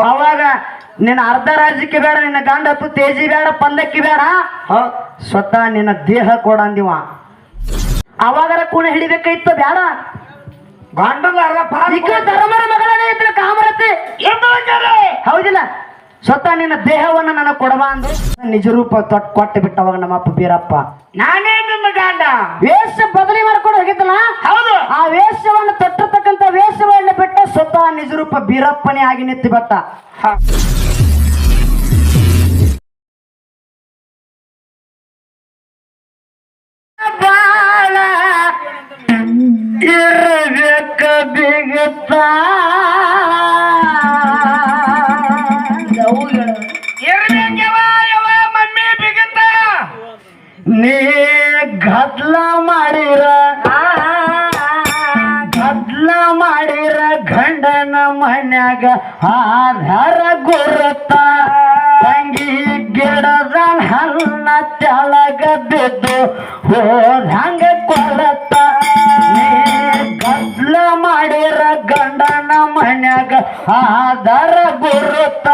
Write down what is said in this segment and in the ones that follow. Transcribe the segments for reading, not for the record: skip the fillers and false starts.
ಅವಾಗ ನಿನ್ನ ಅರ್ಧ ರಾಜ್ಯಕ್ಕೆ ಬೇಡ, ನಿನ್ನ ಗಂಡತ್ತು ತೇಜಿ ಬೇಡ, ಪಲ್ಲಕ್ಕಿ ಬೇಡ, ಸ್ವತಃ ನಿನ್ನ ದೇಹ ಕೊಡ ಅಂದಿವ. ಅವಾಗರ ಕೂಣ ಹಿಡಿಬೇಕಾಯ್ತು ಬೇಡ. ಧರ್ಮರ ಮಗಳೇ ಇದ್ರೆ ಕಾಮರತೆ ಹೌದಿಲ್ಲ, ಸ್ವತಃ ನಿನ್ನ ದೇಹವನ್ನು ನನಗೆ ಕೊಡಬಾ ಅಂದು ನಿಜ ರೂಪ ಕೊಟ್ಟು ಬಿಟ್ಟ. ಅವಾಗ ನಮ್ಮಪ್ಪ ಬೀರಪ್ಪ ನಾನೇ ನನ್ನ ಗಂಡ ವೇಷ ಬದಲಿ ಮಾಡ್ಕೊಂಡು ಹೋಗಿದ್ದಲ್ಲ, ಹೌದು. ಆ ವೇಷವನ್ನು ತೊಟ್ಟಿರ್ತಕ್ಕಂಥ ವೇಷವನ್ನು ಬಿಟ್ಟ ಸ್ವತಃ ನಿಜ ರೂಪ ಬೀರಪ್ಪನೇ ಆಗಿ ನಿಂತು ಬಟ್ಟ. ಬಾಳ ಇರಬೇಕ ಬಿಗುತ್ತ ಮಮ್ಮಿ ಬಿಗಂತ ನೀ ಗದ್ಲ ಮಾಡಿರ ಗಂಡನ ಮನ್ಯಾಗ ಆಧಾರ ಗುರುತ ತಂಗಿ ಗಿಡದ ಹನ್ನ ತೆಳಗ ಬಿದ್ದು ಹೋದಂಗ ಕೊಳತ. ನೀ ಗದ್ಲ ಮಾಡಿರ ಗಂಡನ ಮನ್ಯಾಗ ಆಧಾರ ಗುರುತ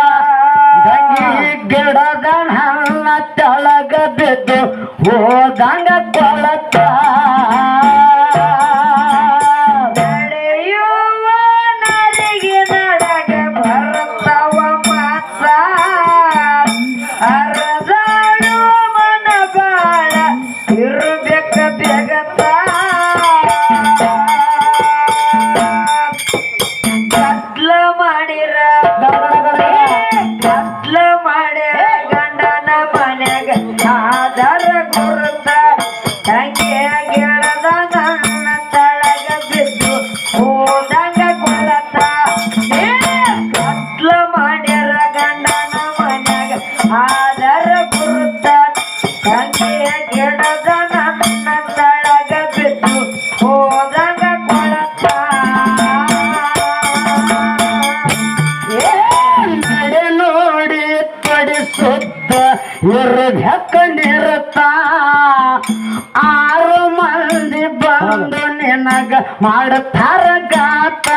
ತಂಗಿ ಗಿಡದ ಹನ್ನ ತೆಳಗ ಬಿದ್ದು ಹೋದಂಗ ಕೊಳತ. ನಿರತ 6 ಮಂದಿ ಬಂದು ನಿನಗ ಮಾಡುತ್ತಾರ ಗಾತ.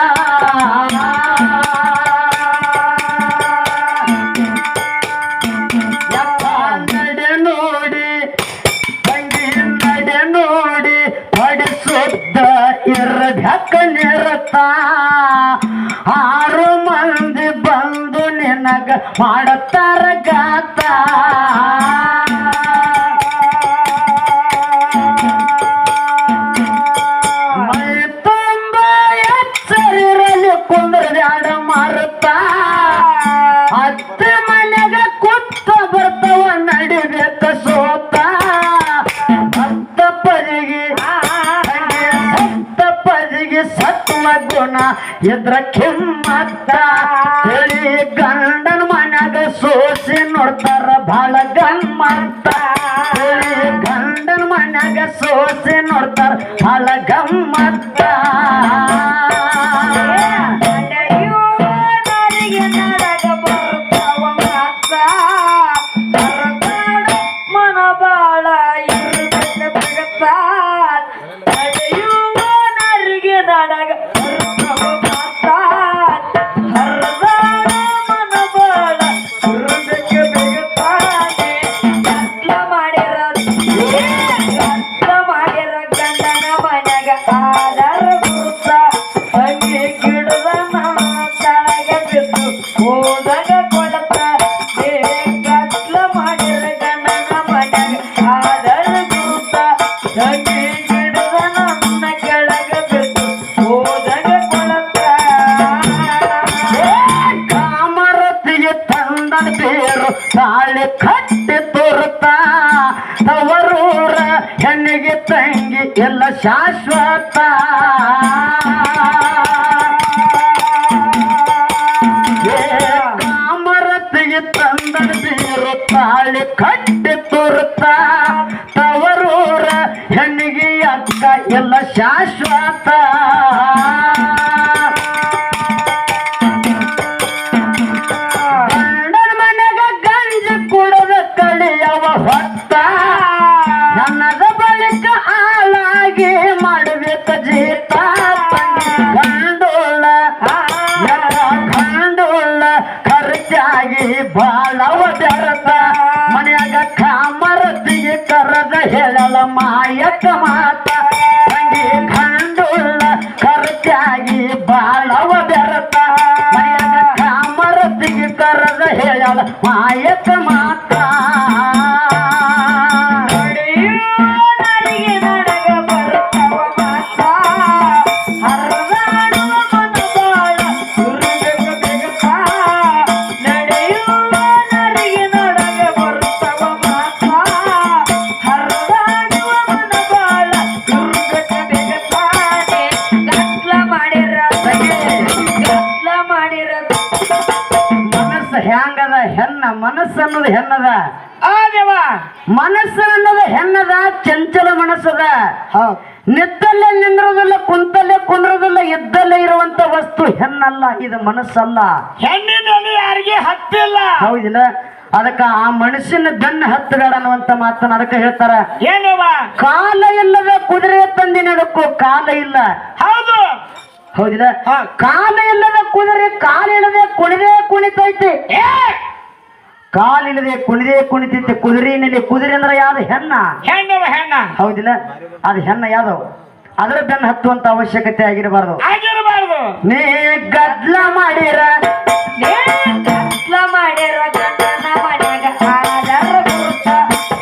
ನಡೆ ನೋಡಿ ತಂಗಿ ನಡೆ ನೋಡಿ ಪಡಿಸುತ್ತ ಇರಬೇಕ ನಿರತ. 6 ಮಂದಿ ಬಂದು ನಿನಗ ಮಾಡುತ್ತಾರ ಗಾತ. ಇದ್ರ ಕಿಮ್ಮತ್ತ ಹೇಳಿ ಗಂಡನ ಮನ್ಯಾಗ ಸೋಸಿ ನೋಡ್ತಾರ ಬಾಳ ಗಮ್ಮತ್ತ. ಹೇಳಿ ಗಂಡನ ಮನ್ಯಾಗ ಸೋಸಿ ನೋಡ್ತಾರ ಬಾಳ ಗಮ್ಮತ್ತ. ಮನ ಬಾಳ ನರಿಗೆ ನಾಡಗ ತಾಳೆ ಕಟ್ಟಿ ತೋರುತ್ತ ತವರೂರ ಹೆಣ್ಣಿಗೆ ತಂಗಿ ಎಲ್ಲ ಶಾಶ್ವತ. ಕಾಮರತಿಗೆ ತಂದ ಬೀರು ತಾಳೆ ಕಟ್ಟಿ ತೋರುತ್ತ ತವರೂರ ಹೆಣ್ಣಿಗೆ ಅಕ್ಕ ಎಲ್ಲ ಶಾಶ್ವತ. ನನ್ನದ ಬಳಿಕ ಹಾಳಾಗಿ ಮಾಡಬೇಕ ಜೀತ. ಗಂಡೋಳ ಖರ್ಚಾಗಿ ಬಾಳವ ಬೆರತ ಮನ್ಯಾಗ ಕಾಮರತಿಗೆ ಕರದ ಹೇಳಲ ಮಾಯಕ ಮಾತ ತಂಗಿ ಕಂಡುಳ್ಳ ಖರ್ಚಾಗಿ ಬಾಳವ ಬೆರತ ಮನ್ಯಾಗ ಕಾಮರತಿಗೆ ಕರದ ಹೇಳಲ ಮಾಯಕ ಮಾತ ಹ್ಯಾಂಗದ ಹೆಣ್ಣ ಮನಸ್ಸು ಅನ್ನೋದು ಹೆಣ್ಣದ ದೇವ ಮನಸ್ಸು ಅನ್ನೋದು ಹೆಣ್ಣದ ಚಂಚಲ ಮನಸ್ಸದ ನಿತ್ತಲ್ಲೇ ನಿಂದ್ರೋದಿಲ್ಲ ಕುಂತಲ್ಲೇ ಕುಂದ್ರೋದಿಲ್ಲ ಇದ್ದಲ್ಲೇ ಇರುವಂತ ವಸ್ತು ಹೆಣ್ಣಲ್ಲ ಇದು ಮನಸ್ಸಲ್ಲ ಹೆಣ್ಣಿನಲ್ಲಿ ಯಾರಿಗೆ ಹತ್ತಿಲ್ಲ ಹೌದಿಲ್ಲ ಅದಕ್ಕ ಆ ಮನುಷ್ಯನ ಬೆನ್ನ ಹತ್ತಬೇಡ ಅನ್ನುವಂತ ಮಾತನ್ನ ಅದಕ್ಕೆ ಹೇಳ್ತಾರ ಏನವ ಕಾಲ ಇಲ್ಲದ ಕುದುರೆ ತಂದಿ ನಡಕ್ಕೂ ಕಾಲ ಇಲ್ಲ ಹೌದು ಹೌದಿಲ್ಲ ಕಾಲ ಇಲ್ಲದ ಕುದುರೆ ಕಾಲಿಲ್ಲದೆ ಕುಣಿದೇ ಕುಣಿತೈತಿ ಕಾಲಿಲ್ಲದೆ ಕುಣಿದೇ ಕುಣಿತೈತಿ ಕುದುರೆನಲ್ಲಿ ಕುದುರೆ ಅಂದ್ರೆ ಯಾವ್ದು ಹೆಣ್ಣ ಹೆಣ್ಣವ ಹೆಣ್ಣ ಹೌದಿಲ್ಲ ಅದು ಹೆಣ್ಣ ಯಾವ್ದು ಅದರ ಬೆನ್ನ ಹತ್ತುವಂತ ಅವಶ್ಯಕತೆ ಆಗಿರಬಾರ್ದು ಆಗಿರಬಾರ್ದು ನೀ ಗದ್ಲ ಮಾಡಿರ ಗಂಡನ ಮನೆಗ ಆದರ ಗುರುತ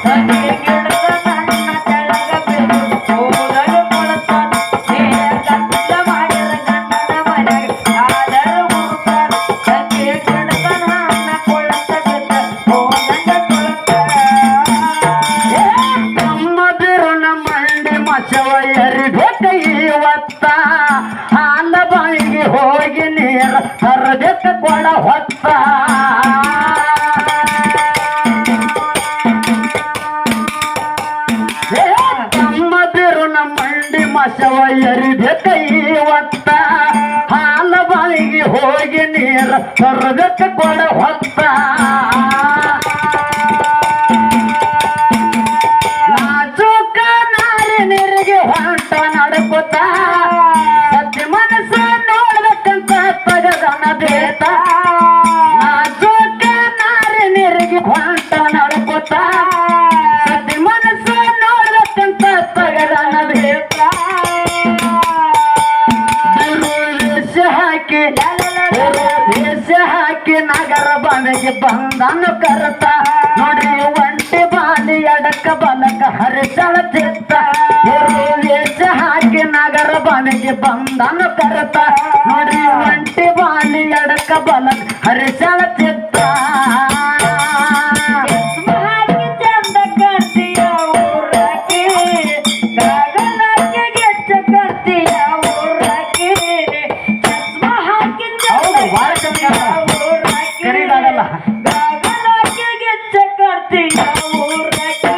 ತಂಗಿ ಗಿಡದ ನನ್ನ ಕೆಳಗ ಬಿದ್ದು ಹೋದಲು ಕೊಳತ ಗದ್ಲ ಮಾಡಿರ ಗಂಡನ ಮನೆಗ ಆದರ ಗುರುತ ತಂಗಿ ಗಿಡದ ನನ್ನ ಕೊಳತ ಬಿದ್ದ ಹೋದಂಗ ಕೊಳತ ನಮ್ಮ ಬಿರುನ ಮಂಡಿ ಮಸವ ಎರಿಬೇಕ ಇವತ್ತ ಹಾಲ ಬಾಯಿಗೆ ಹೋಗಿ ನೀರ ತರಬೇಕ ಕೊಡ ಹೊತ್ತ ನಮ್ಮ ಬಿರುನ ಮಂಡಿ ಮಸವ ಎರಿಬೇಕ ಇವತ್ತ ಹಾಲ ಬಾಯಿಗೆ ಹೋಗಿ ನೀರ ತರಬೇಕ ಕೊಡ ಹೊತ್ತ ನಾಜೂಕ ನಾರಿ ನೀರಿಗೆ ಹೊಂಟ ನಡ್ಕೋತ ಸತ್ಯ ಮನಸ್ಸು ನೋಡ್ಬೇಕಂತ ತಗದನ ಬೇತ ನಾಜೂಕ ನಾರಿ ನೀರಿಗೆ ಹೊಂಟ ನಡ್ಕೋತ ಸತ್ಯ ಮನಸ್ಸು ನೋಡ್ಬೇಕಂತ ತಗದನ ಬೇತ ವೇಷ ಹಾಕಿ ವೇಷ ಹಾಕಿ ನಗರ ಬಾವಿಗೆ ಬಂದನು ಕರತ ನೋಡ್ರಿ ಒಂಟಿ ಬಾಲಿ ಎಡಕ ಬಲಕ ಹರಿಸಳ ಚಿತ್ತ ವೇಷ ಹಾಕಿ ನಗರ ಬಾವಿಗೆ ಬಂದನು ಕರತ ನೋಡ್ರಿ ಒಂಟಿ ಬಾಲಿ ಎಡಕ ಬಲಕ ಹರಿಸಳ ಚಿತ್ತ ಚಂದ ಕರ್ತಿಯ ಊರಕ್ಕೆ ಗಗನಕ್ಕೆ ಗೆಚ್ಚ ಕರ್ತಿಯ ಊರಕ್ಕೆ ಚಸ್ಮ ಹಾಕಿ ಹೌದು ಬಹಳ ಕಮ್ಮಿ ಕರೀದಾಗಲ್ಲ ಗಗನಕ್ಕೆ ಗೆಚ್ಚ ಕರ್ತಿಯ ಊರಕ್ಕೆ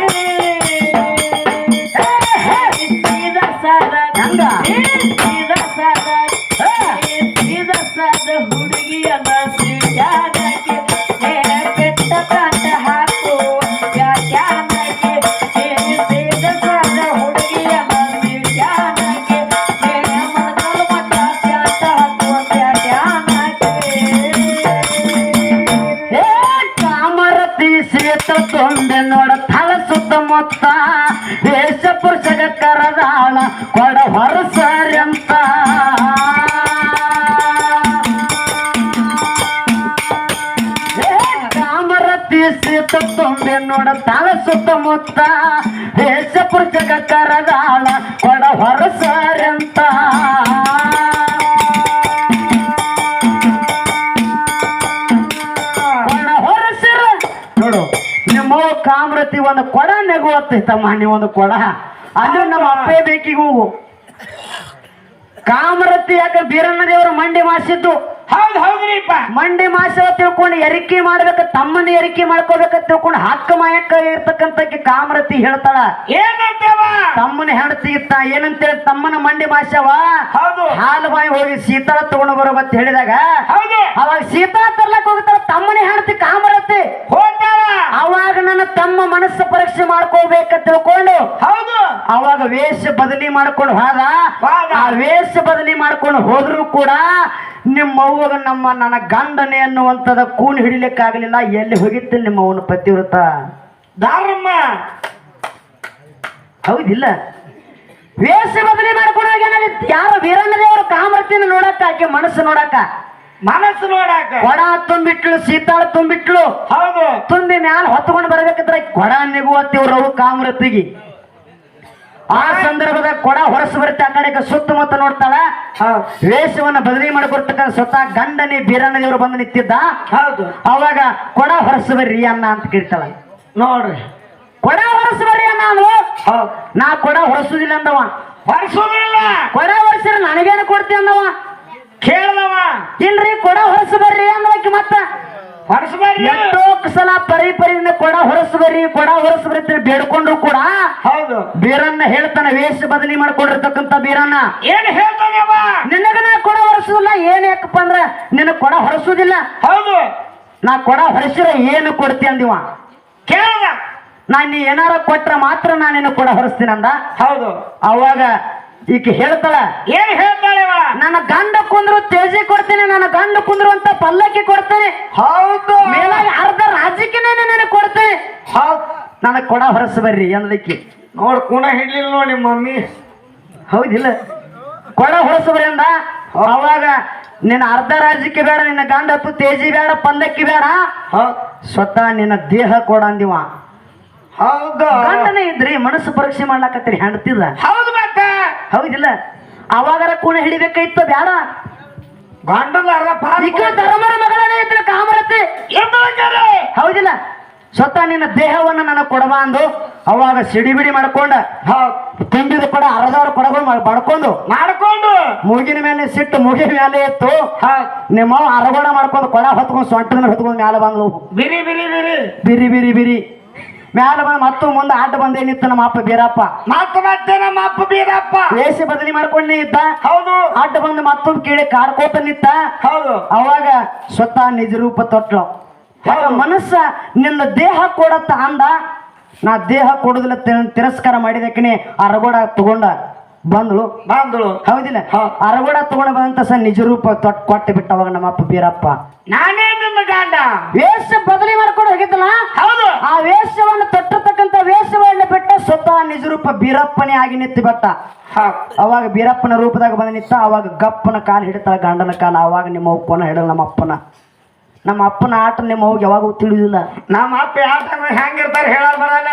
ಸೀದಾ ಸಾದ ಹಂಗ ಸೀದಾ ಸಾದ ಸೀದಾ ಸಾದ ಹುಡುಗಿಯನ್ನ ಸಿಟ್ಯಾನಕ್ಕೆ ಕೆಟ್ಟ ಕಾಟ ಹಾಕು ಯಾಕ್ಯಾನಕ್ಕೆ ಸೀದಾ ಸಾದ ಹುಡುಗಿಯನ್ನ ಸಿಟ್ಯಾನಕ್ಕೆ ಮನಕಲು ಮಟ್ಟ ತ್ಯಾಟ ಹಾಕುವ ತ್ಯಾಟ್ಯಾನಕ್ಕೆ ಕಾಮರತಿ ಸೀತ ತುಂಬೆ ನೋಡ ತಳ ಸುತ್ತಮುತ್ತ ವೇಷ ಪುರುಷಗ ಕರದಾಳ ಕೊಡ ಹೊರಸರ್ಯಂತ ಕಾಮರತಿ ಸೀತ ತುಂಬೆ ನೋಡ ತಳ ಸುತ್ತಮುತ್ತ ವೇಷ ಪುರುಷಗ ಕರದಾಳ ಕೊಡ ಹೊರಸರ್ಯಂತ ನೋಡು ನಿಮ್ಮ ಕಾಮರತಿ ಒಂದು ಕೊಡ ನೆಗುವತ್ತೈತಮ್ಮ ನೀವೊಂದು ಕೊಡ ಅಲ್ಲಿ ನಮ್ಮ ಅಪ್ಪೇ ಬೇಕಿಗೆ ಹೋಗು ಕಾಮರತಿ ಯಾಕೆ ಬೀರಣ್ಣ ದೇವರು ಮಂಡಿ ಮಾಸಿದ್ದು ಹೌದು ಹೌದ್ರಿಪ್ಪ ಮಂಡಿ ಮಾಸ ತಿಳ್ಕೊಂಡು ಎರಿಕೆ ಮಾಡ್ಬೇಕ ತಮ್ಮನ ಎರಿಕೆ ಮಾಡ್ಕೋಬೇಕ ತಿಳ್ಕೊಂಡು ಹಕ್ಕ ಮಾಯಕ್ಕ ಇರ್ತಕ್ಕಂತ ಕಾಮರತಿ ಹೇಳ್ತಾಳ ಏನಂತೇವ ತಮ್ಮನ ಹೆಂಡತಿ ಇತ್ತ ಏನಂತೇಳಿ ತಮ್ಮನ ಮಂಡಿ ಮಾಸವ ಹೌದು ಹಾಲು ಬಾಯಿ ಹೋಗಿ ಶೀತಳ ತಗೊಂಡು ಬರೋಬತ್ ಹೇಳಿದಾಗ ಹೌದು ಅವಾಗ ಶೀತಳ ತರ್ಲಕ್ ಹೋಗ್ತಾಳ ತಮ್ಮನ ಹೆಂಡತಿ ಕಾಮರತಿ ಹೋಗ್ತಾಳ ಅವಾಗ ನನ್ನ ತಮ್ಮ ಮನಸ್ಸು ಪರೀಕ್ಷೆ ಮಾಡ್ಕೋಬೇಕ ತಿಳ್ಕೊಂಡು ಹೌದು ಅವಾಗ ವೇಷ ಬದಲಿ ಮಾಡ್ಕೊಂಡು ಹೋದ ಹೋದ. ಆ ವೇಷ ಬದಲಿ ಮಾಡ್ಕೊಂಡು ಹೋದ್ರು ಕೂಡ ನಿಮ್ಮ ಅವ್ವಗ ನನ್ನ ಗಂಡನೆ ಅನ್ನುವಂಥದ ಕೂನ್ ಹಿಡಿಲಿಕ್ಕಾಗಲಿಲ್ಲ. ಎಲ್ಲಿ ಹೋಗಿತ್ತಿಲ್ಲ ನಿಮ್ಮ ಅವನ ಪತಿವ್ರತ ಧರ್ಮ. ಹೌದಿಲ್ಲ? ವೇಷ ಬದಲಿ ಮಾಡ್ಕೊಂಡಾಗ ಯಾರು ವೀರಣ್ಣ ದೇವರು ಕಾಮರ್ತಿನ ನೋಡಕ್ಕ, ಆಕೆ ಮನಸ್ಸು ನೋಡಕ್ಕ, ಮನಸ್ಸು ನೋಡಾಕ ಕೊಡ ತುಂಬಿಟ್ಲು, ಸೀತಾಳ ತುಂಬಿಟ್ಲು. ಹೌದು. ತುಂಬಿ ಮ್ಯಾಲ ಹೊತ್ಕೊಂಡು ಬರ್ಬೇಕಂದ್ರೆ ಕೊಡ ನಿಗುವತ್ತಿವ್ರು ಅವು ಕಾಮರತಿಗೆ. ಆ ಸಂದರ್ಭದಾಗ ಕೊಡ ಹೊರಸು ಬರುತ್ತೆ, ಆ ಕಡೆಗೆ ಸುತ್ತಮುತ್ತ ನೋಡ್ತಾಳ. ವೇಷವನ್ನ ಬದಲಿ ಮಾಡಿಕೊಡ್ತಕ್ಕಂಥ ಸ್ವತಃ ಗಂಡನೇ ಬೀರಣ್ಣ ದೇವರು ಬಂದು ನಿಂತಿದ್ದ. ಹೌದು. ಅವಾಗ ಕೊಡ ಹೊರಸು ಬರ್ರಿ ಅನ್ನ ಅಂತ ಕೇಳ್ತಾಳ. ನೋಡ್ರಿ, ಕೊಡ ಹೊರಸು ಬರ್ರಿ ಅನ್ನ ಅಂದ್ಲು. ನಾ ಕೊಡ ಹೊರಸುದಿಲ್ಲ ಅಂದವ. ಹೊರಸೋದಿಲ್ಲ. ಕೊಡ ಹೊರಸಿರ ನನಗೇನು ಕೊಡ್ತಿ ಅಂದವ. ಕೇಳದವ. ಇಲ್ರಿ ಕೊಡ ಹೊರಸು ಬರ್ರಿ ಅಂದವಕ್ಕೆ ಮತ್ತ ಹೊರಸಬಾರಿ. ಎಷ್ಟೋ ಸಲ ಪರಿಪರಿಯಿಂದ ಕೊಡ ಹೊರಸು ಬರ್ರಿ, ಕೊಡ ಹೊರಸು ಬರೀ ಬೇಡ್ಕೊಂಡ್ರು ಕೂಡ ಹೌದು ಬೀರಣ್ಣ ಹೇಳ್ತಾನ, ವೇಷ ಬದಲಿ ಮಾಡ್ಕೊಂಡಿರ್ತಕ್ಕಂಥ ಬೀರಣ್ಣ ಏನ್ ಹೇಳ್ತಾನೆವ? ನಿನಗ ನಾ ಕೊಡ ಹೊರಸುದಿಲ್ಲ. ಏನ್ ಯಾಕಪ್ಪ ಅಂದ್ರ ನಿನಗ ಕೊಡ ಹೊರಸುದಿಲ್ಲ. ಹೌದು. ನಾ ಕೊಡ ಹೊರಸಿರ ಏನು ಕೊಡ್ತಿ ಅಂದಿವ. ಕೇಳದ. ನೀ ಏನಾರ ಕೊಟ್ರ ಮಾತ್ರ ನಾನು ನಿನ್ನ ಕೊಡ ಹೊರಸ್ತೀನಿ ಅಂದ. ಹೌದು. ಅವಾಗ ಈಕೆ ಹೇಳ್ತಾಳ, ಏನ್ ಹೇಳ್ತಾಳೆವ? ನನ್ನ ಗಂಡ ಕುಂದ್ರು ತೇಜಿ ಕೊಡ್ತೇನೆ, ನನ್ನ ಗಂಡ ಕುಂದ್ರು ಅಂತ ಪಲ್ಲಕ್ಕಿ ಕೊಡ್ತೇನೆ, ಹೌದು. ಮೇಲಾಗಿ ಅರ್ಧ ರಾಜ್ಯಕ್ಕೆ ನನಗೆ ಕೊಡ್ತೇನೆ, ಹೌದು. ನನಗೆ ಕೊಡ ಹೊರಸು ಬರ್ರಿ ಅಂದಲಿಕ್ಕೆ. ನೋಡ್ ಕುಣ ಹಿಡ್ಲಿಲ್ಲ ನೋಡಿ ನಿಮ್ಮ ಮಮ್ಮಿ. ಹೌದಿಲ್ಲ? ಕೊಡ ಹೊರಸು ಬರ್ರಿ ಅಂದ. ಅವಾಗ ನಿನ್ನ ಅರ್ಧ ರಾಜ್ಯಕ್ಕೆ ಬೇಡ, ನಿನ್ನ ಗಂಡ ಹತ್ತು ತೇಜಿ ಬೇಡ, ಪಲ್ಲಕ್ಕಿ ಬೇಡ, ಸ್ವತಃ ನಿನ್ನ ದೇಹ ಕೊಡ ಅಂದಿವ. ಹೌದು. ಗಂಡನೇ ಇದ್ರಿ ಮನಸ್ಸು ಪರೀಕ್ಷೆ ಮಾಡ್ಲಾಕತ್ತೀರಿ ಹೆಂಡತಿದ. ಹೌದು. ಮತ್ತೆ ಹೌದಿಲ್ಲ? ಅವಾಗರ ಕುಣ ಹಿಡಿಬೇಕಾಯ್ತು ಬೇಡ. ಗಂಡದ ಅರ್ಧ ಈಗ ಧರ್ಮರ ಮಗಳೇ ಇದ್ರೆ ಕಾಮರತಿ. ಹೌದಿಲ್ಲ? ಸ್ವತಃ ನಿನ್ನ ದೇಹವನ್ನು ನನಗೆ ಕೊಡಬಾ ಅಂದು. ಅವಾಗ ಸಿಡಿಬಿಡಿ ಮಾಡ್ಕೊಂಡ ತುಂಬಿದ ಕೊಡ ಅರ್ಧವ್ರ ಕೊಡಗಳು ಮಾಡ್ಕೊಂಡು ಮೂಗಿನ ಮೇಲೆ ಸಿಟ್ಟು ಮುಗಿ ಮೇಲೆ ಎತ್ತು ನಿಮ್ಮ ಅರಗೋಡ ಮಾಡ್ಕೊಂಡು ಕೊಡ ಹೊತ್ಕೊಂಡು ಸೊಂಟದ ಮೇಲೆ ಹೊತ್ಕೊಂಡು ಮ್ಯಾಲ ಬಂದ್ಲು. ಬಿರಿ ಬಿರಿ ಬಿರಿ ಬಿರಿ ಬಿರಿ ಬಿರಿ ಮ್ಯಾಲ ಬಂದ್ ಮತ್ತು ಮುಂದೆ ಆಟ ಬಂದೇ ನಿತ್ತ ನಮ್ಮ ಅಪ್ಪ ಬೀರಪ್ಪ. ಮತ್ತೆ ನಮ್ಮ ಅಪ್ಪ ಬೀರಪ್ಪ ವೇಷ ಬದಲಿ ಮಾಡ್ಕೊಂಡೇ ಇದ್ದ. ಹೌದು. ಆಟ ಬಂದು ಮತ್ತೊಂದು ಕೇಳಿ ಕಾಡ್ಕೋತ ನಿತ್ತ. ಹೌದು. ಅವಾಗ ಸ್ವತಃ ನಿಜ ರೂಪ ತೊಟ್ಲು. ಮನಸ್ಸ ನಿನ್ನ ದೇಹ ಕೊಡತ್ತ ಅಂದ. ನಾ ದೇಹ ಕೊಡುದಿಲ್ಲ ತಿರಸ್ಕಾರ ಮಾಡಿದಕ್ಕೆ ಅರಗೋಡ ತಗೊಂಡ ಬಂದಳು. ಹೌದಿಲ್ಲ? ಅರಗೋಡ ತಗೊಂಡ ಬಂದಂತ ಸ ನಿಜ ರೂಪ ಕೊಟ್ಟು ಬಿಟ್ಟ ಅವಾಗ ನಮ್ಮ ಅಪ್ಪ ಬೀರಪ್ಪ. ನಾನೇ ನನ್ನ ಗಂಡ. ವೇಷ ಬದಲಿ ಮಾಡ್ಕೊಂಡು ಹೋಗಿದ್ದಲ್ಲ. ಹೌದು. ಆ ವೇಷವನ್ನು ತೊಟ್ಟಿರ್ತಕ್ಕಂಥ ವೇಷವನ್ನ ಬಿಟ್ಟ ಸ್ವತಃ ನಿಜ ರೂಪ ಬೀರಪ್ಪನೇ ಆಗಿ ನಿಂತು ಬಿಟ್ಟ. ಅವಾಗ ಬೀರಪ್ಪನ ರೂಪದಾಗ ಬಂದ ನಿಂತ. ಅವಾಗ ಗಪ್ಪನ ಕಾಲು ಹಿಡಿತಾಳ ಗಂಡನ ಕಾಲ. ಅವಾಗ ನಿಮ್ಮ ಅವ್ವನ ಹಿಡಲ್ ನಮ್ಮ ಅಪ್ಪನ ಆಟ ನಿಮ್ಮ ಅವ್ಗೆ ಯಾವಾಗ ತಿಳಿದಿಲ್ಲ. ನಮ್ಮ ಅಪ್ಪ ಆಟ ಹೆಂಗಿರ್ತಾರೆ ಹೇಳ ಬರಲ್ಲ.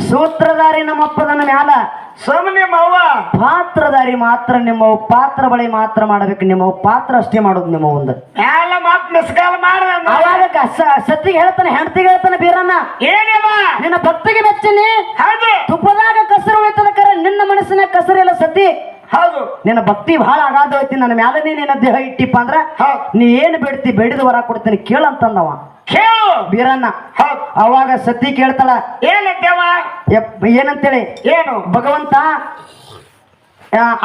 ಸೂತ್ರಧಾರಿ ನಮ್ಮ ಅಪ್ಪದನ್ನ ಮ್ಯಾಲ ಸುಮ್ಮನೆ ಮವ್ವ. ಪಾತ್ರಧಾರಿ ಮಾತ್ರ ನಿಮ್ಮ ಪಾತ್ರ ಬಳಿ ಮಾತ್ರ ಮಾಡಬೇಕು. ನಿಮ್ಮ ಪಾತ್ರ ಅಷ್ಟೇ ಮಾಡೋದು ನಿಮ್ಮ ಒಂದು. ಎಲ್ಲ ಮಾತ್ ಮಿಸ್ಕಾಲ್ ಮಾಡ. ಅವಾಗ ಸತ್ತಿಗೆ ಹೇಳ್ತಾನೆ, ಹೆಂಡತಿಗೆ ಹೇಳ್ತಾನೆ ಬೀರಣ್ಣ, ಏನೇವ ನಿನ್ನ ಭಕ್ತಿಗೆ ಮೆಚ್ಚಲಿ. ಹೌದು. ತುಪ್ಪದಾಗ ಕಸರು ಹೋಯ್ತದ ಕರೆ, ನಿನ್ನ ಮನಸ್ಸಿನ ಕಸರಿಲ್ಲ ಸತಿ. ಹೌದು. ನಿನ್ನ ಭಕ್ತಿ ಬಹಳ ಅಗಾಧ ಹೋಯ್ತಿ. ನನ್ನ ಮ್ಯಾಲನೇ ನಿನ್ನ ದೇಹ ಇಟ್ಟಿಪ್ಪ ಅಂದ್ರ ನೀ ಏನು ಬೇಡ್ತಿ ಬೇಡಿದ ವರ ಕೊಡ್ತೀನಿ ಕೇಳಂತಂದವ. ಕೇಳು ಬೀರಣ್ಣ. ಅವಾಗ ಸತಿ ಕೇಳ್ತಾಳ, ಏನಂತೇಳಿ. ಏನು? ಭಗವಂತ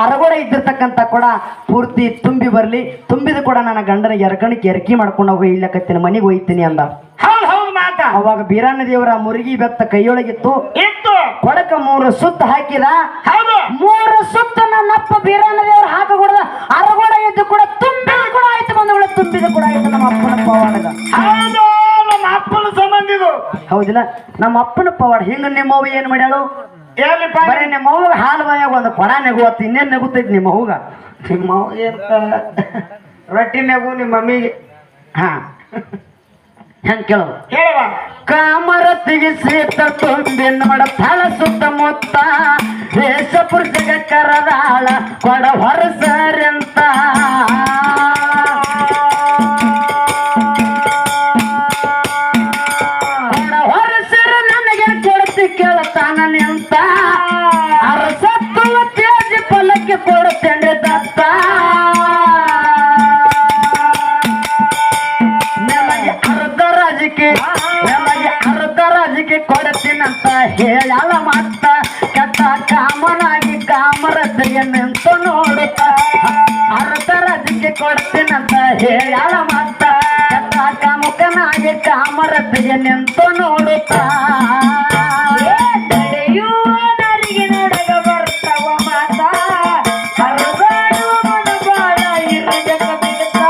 ಅರಗೋಡ ಇದ್ದಿರ್ತಕ್ಕಂಥ ಕೊಡ ಪೂರ್ತಿ ತುಂಬಿ ಬರ್ಲಿ, ತುಂಬಿದ ಕೊಡ ನನ್ನ ಗಂಡನ ಎರಕಣಿಕೆ ಎರಕಿ ಮಾಡ್ಕೊಂಡು ಹೋಗಿ ಇಲ್ಲಕತ್ತೀನಿ, ಮನೆಗೆ ಒಯ್ತೀನಿ ಅಂದ. ಅವಾಗ ಬೀರಣ್ಣ ದೇವರ ಮುರುಗಿ ಬೆತ್ತ ಕೈಯೊಳಗಿತ್ತು. ಕೊಡಕ 3 ಸುತ್ತ ಹಾಕಿದ. 3 ಸುತ್ತ ನನ್ನಪ್ಪ ಬೀರಣ್ಣ ದೇವರು ಹಾಕಗೊಡದ ಅರಗೋಡ ಇದ್ದು ಕೂಡ ತುಂಬಿದ ಕೂಡ ಆಯ್ತು. ಬಂದವಳ ತುಂಬಿದ ಕೂಡ ಆಯ್ತು ನಮ್ಮ ಅಪ್ಪನ ಪವಾಡಗ. ನಮ್ಮ ಅಪ್ಪನ ಸಂಬಂಧಿದು. ಹೌದಿಲ್ಲ? ನಮ್ಮ ಅಪ್ಪನ ಪವಾಡ. ಹಿಂಗ ನಿಮ್ಮವ್ವ ಏನ್ ಮಾಡ್ಯಾಳು? ಬರೀ ನಿಮ್ಮ ಅವ್ಗ ಹಾಲು ಬಾಯಾಗ ಒಂದು ಕೊಡ ನೆಗುವತ್ತು. ಇನ್ನೇನ್ ನೆಗುತ್ತೈತಿ ನಿಮ್ಮ ಅವ್ಗ? ನಿಮ್ಮ ರೊಟ್ಟಿ ನೆಗು ನಿಮ್ಮ ಮಮ್ಮಿಗೆ. ಹಾ ಹೆಂಗ್ ಕೇಳೋದು? ಹೇಳುವ. ಕಾಮರತಿಗೆ ಸೀತ ತುಂಬಿ ನೋಡ ತಳ ಸುತ್ತಮುತ್ತ ದೇಶ ಪುರುಷಗ ಕರದಾಳ ಕೊಡ ಹೊರಸರಂತ. ಕೊಡ ಹೊರಸರ ನನಗೆ ಕೊಡ್ತಿ ಕೇಳ್ತಾನ ನಿಂತ. ಅರಸತ್ತುವ ತೇಜಿ ಪಲ್ಲಕ್ಕಿ ಕೊಡ್ತೇನೆ ದತ್ತ. ಅರ್ಧರಾಜಿಗೆ ಕೊಡ್ತೀನಂತ ಹೇಳಲ್ಲ ಮತ್ತ. ಕೆಟ್ಟ ಕಾಮನಾಗಿ ಕಾಮರತಿಗೆ ನಿಂತು ನೋಡುತ್ತ. ಅರ್ಧರಾಜಿಗೆ ಕೊಡ್ತೀನಂತ ಹೇಳಲ್ಲ ಮತ್ತ. ಕೆಟ್ಟ ಕಾಮುಕನಾಗಿ ಕಾಮರತಿಗೆ ನಿಂತು ನೋಡುತ್ತ. ನಡೆಯುವವರಿಗೆ ನಡಗ ಬರ್ತಾವ ಮಾತ. ಹರದಾಡುವ ಮನಬಾಳ ಇರಜಕ ಬಿಡ್ತಾ.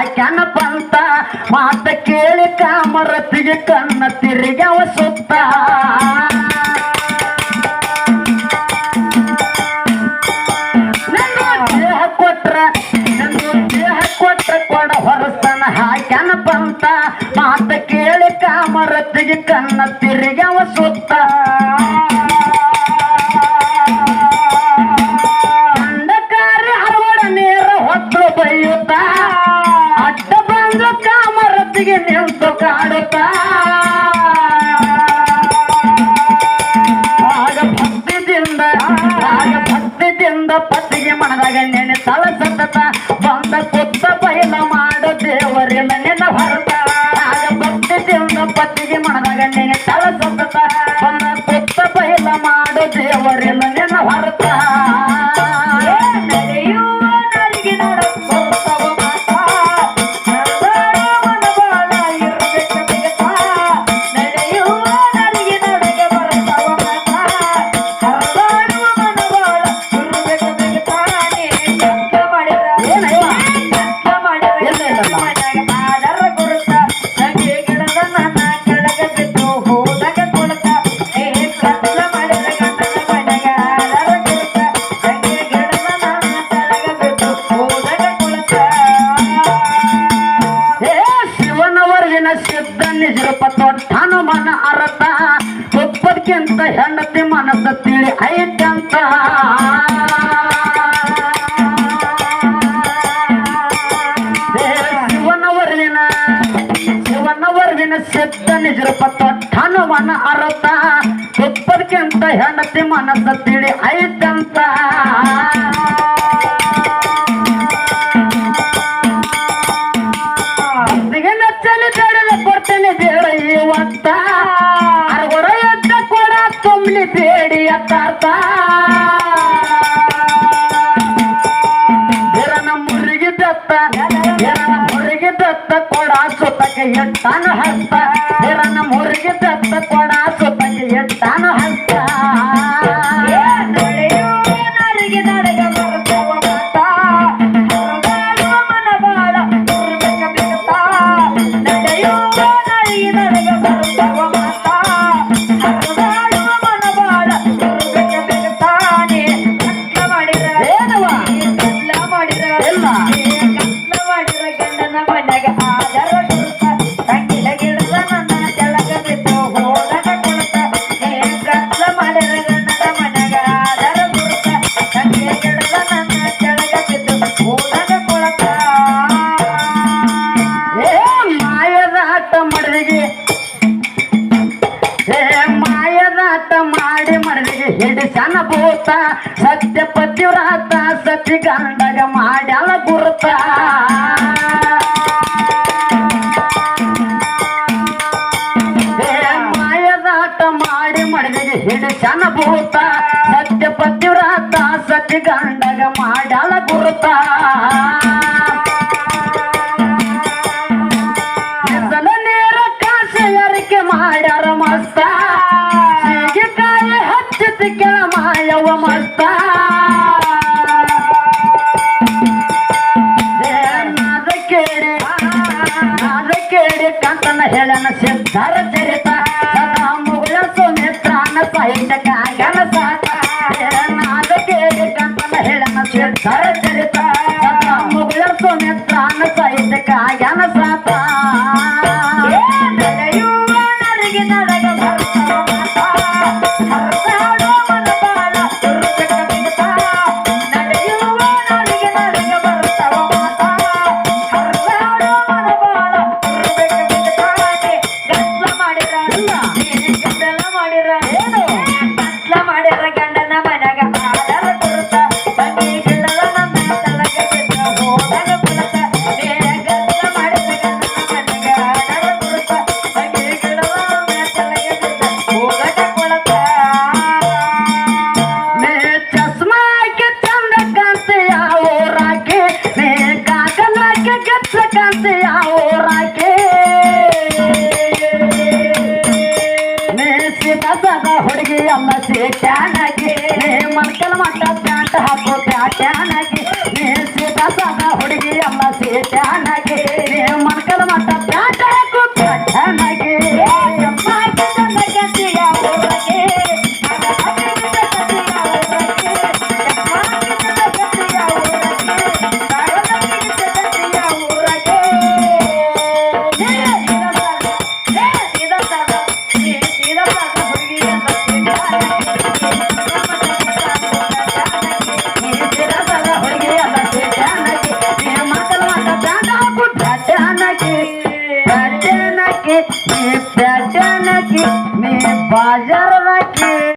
ಹಾಕ್ಯಾನ ಬಂತ ಮಾತ ಕೇಳಿ ಕಾಮರತಿಗೆ ಕಣ್ಣ ತಿರುಗವ ಸುತ್ತ ದೇಹ ಕೊಟ್ರ ಕೊಡ ಹೊರಸ್ತನ ಹಾಕ್ಯಾನ ಬಂತ ಮಾತ ಕೇಳಿ ಕಾಮರತಿಗೆ ಕಣ್ಣ ತಿರುಗವ ಸುತ್ತ ಅಂಡಕಾರಿ ಹರವಡ ನೇರ ಹೊತ್ತು ಬೈಯುತ್ತ ಅಡ್ಡ ಬಂದು ಕಾಮರತಿಗೆ ನಿಂತು ಕಾಡುತ್ತ ಆಗ ಭಕ್ತಿದಿಂದ ಪತಿಗೆ ಮನದಾಗ ನೆನೆ ತಳ ಸತತ ಬಂದ ಕುತ್ತ ಬಯಲ ಮಾಡೋ ದೇವರಿಲ್ಲ ನೆನ ಹೊರತ ಆಗ ಭಕ್ತಿಯಿಂದ ಪತಿಗೆ ಮನದಾಗ ನೆನೆ ತಳ ಸತತ ಬಂದ ಕುತ್ತ ಬಯಲ ಮಾಡೋ ದೇವರಿಲ್ಲ ನೆನ ಹೊರತ ನಡೆಯುವ ನರಿಗೆ ನಡಸ್ತವ ಮಾತಾ ಮನ ಬಾಳ ಇರಬೇಕ ಬಿಗತ ನಡೆಯುವ ನರಿಗೆ ನಡಗ ಬರ್ತವ ಮಾತಾ ಹರದಾಡುವ ಮನ ಬಾಳ ಇರಬೇಕ ಬಿಗತಾನೆ ಕಷ್ಟ ಮಾಡಿದ ಮನೆಯಾಗ ಆದರ ಗುರುತ ನಂಗೆ ಗಿಡದ ನನ್ನ ಕೆಳಗ ಬಿದ್ದು ಹೋದಾಗ ಕೊಳತ ಕಷ್ಟ ಮಾಡಿದ ಗಂಡನ ಮನೆಯಾಗ ಆದರ ಗುರುತ ನಂಗೆ ಗಿಡದ ನನ್ನ ಕೆಳಗ ಬಿದ್ದು ಹೋದಾಗ ಕೊಳತ ಏ ಶಿವನವರ್ಗಿನ ಸಿದ್ಧ ನಿಜರೂಪ ತೊಟ್ಟಾನು ಮನ ಅರತ ತುಪ್ಪದಕ್ಕಿಂತ ಹೆಂಡತಿ ಮನಸ್ಸ ತಿಳಿ ಐತಂತ ಏ ಶಿವನವರ್ಗಿನ ಸಿದ್ಧ ನಿಜರೂಪ ತೊಟ್ಟಾನು ಮನ ಅರತ ತುಪ್ಪದಕ್ಕಿಂತ ಹೆಂಡತಿ ಮನಸ್ಸ ತಿಳಿ ಐತಂತ ನಚ್ಚಲಿ ಬೇಡದ ಕೊಡ್ತೇನೆ ಬೇಡ ಇವತ್ತ ಅರಗೊರ ಎದ್ದ ಕೊಡ ತುಂಬಲಿ ಬೇಡಿ ಅತ್ತಾರ್ಥ ಬೇರನ ಮುರುಗಿ ದತ್ತ ಕೊಡ ಸುತ್ತಕ್ಕೆ ಎಟ್ಟಾನು ಹಸ್ತ ಬೇರನ ಮುರುಗಿ ದತ್ತ ಕೊಡ ಸುತ್ತಕ್ಕೆ ಎಟ್ಟಾನು ಹಸ್ತ ನಡೆಯುವ ನರಿಗೆ ನಡಗ ಬರ್ತವ ಮಾತಾ ಹರದಾಡುವ ಮನ ಬಾಳ ಇರಬೇಕ ಬಿಗತ ನಡೆಯುವ ನರಿಗೆ ನಡಗ ಬರ್ತವ ಮಾತಾ ಹರದಾಡುವ ಮನ ಬಾಳ ಇರಬೇಕ ಬಿಗತಾನೆ ಕತ್ಲ ಮಾಡಿರ ಏನವ ಕತ್ಲ ಮಾಡಿರ ಇಲ್ಲ. ಕತ್ಲ ಮಾಡಿರ ಗಂಡನ ಮನೆಗ ಆದರ ಗುರುತ ತಂಗಿಲ ಗಿಡದ ನನ್ನ ಕೆಳಗ ಬಿದ್ದು ಹೋದಾಗ ಕೊಳತ ಕತ್ಲ ಮಾಡಿರ ಗಂಡನ ಮನೆಗ ಆದರ ಗುರುತ ತಂಗಿಲ ಗಿಡದ ನನ್ನ ಕೆಳಗ ಬಿದ್ದು ಹೋದಾಗ ಕೊಳತ ಏ ಮಾಯದ ಆಟ ಮಡದಿಗೆ ಮಾಯದಾಟ ಮಾಡಿ ಮಡದಿಗೆ ಹಿಡಿಸನ ಭೂತ ಸತ್ಯ ಪತಿವ್ರಾತ ಸತಿ ಗಂಡಗ ಮಾಡ್ಯಾಲ ಗುರುತ ಮಾಯದಾಟ ಮಾಡಿ ಮಡದಿಗೆ ಹಿಡಿಸನ ಭೂತ ಸತ್ಯ ಪತಿವ್ರಾತ ಸತಿ ಗಂಡಗ ಮಾಡ್ಯಾಲ ಗುರುತ ನೇರ ಕಾಸೆ ಅರಿಕೆ ಮಾಡ್ಯಾರ ಮಸ್ತ ಸೀಗೆಕಾಯಿ ಹಚ್ಚಿದ ಕೆಳ ಮಾಯವ ಮಸ್ತ ನಾದ ಕೇಳಿ ಕಂತನ ಹೇಳನ ಸಿದ್ಧರ ಚರಿತ ಸದಾ ಮುಗಳ ಸುಮಿತ್ರಾನ ಸಾಹಿತ್ಯ ಕಾಯನ ಸಾತ ನಾದ ಕೇಳಿ ಕಂತನ ಹೇಳನ ಸಿದ್ಧರ ಚರಿತ ಸದಾ ಮುಗಳ ಸುಮಿತ್ರಾನ ಸಾಹಿತ್ಯ ಕಾಯನ ಸಾತ ನಡೆಯುವ ನರಿಗೆ ನಡಗ ಬರ್ತವ ಮಾತಾ ಹರದಾಡುವ ಮನ ಬಾಳ ಇರಬೇಕ ಬಿಗತ ನಡೆಯುವ ನರಿಗೆ ನಡಗ ಬರ್ತವ ಮಾತಾ ಹರದಾಡುವ ಮನ ಬಾಳ ಇರಬೇಕ ಬಿಗತಾನೆ ಕತ್ಲ ಮಾಡಿರ ನೀ ಪ್ಯಾಟನಕಿ ನೀ ಬಾಜಾರದಕಿ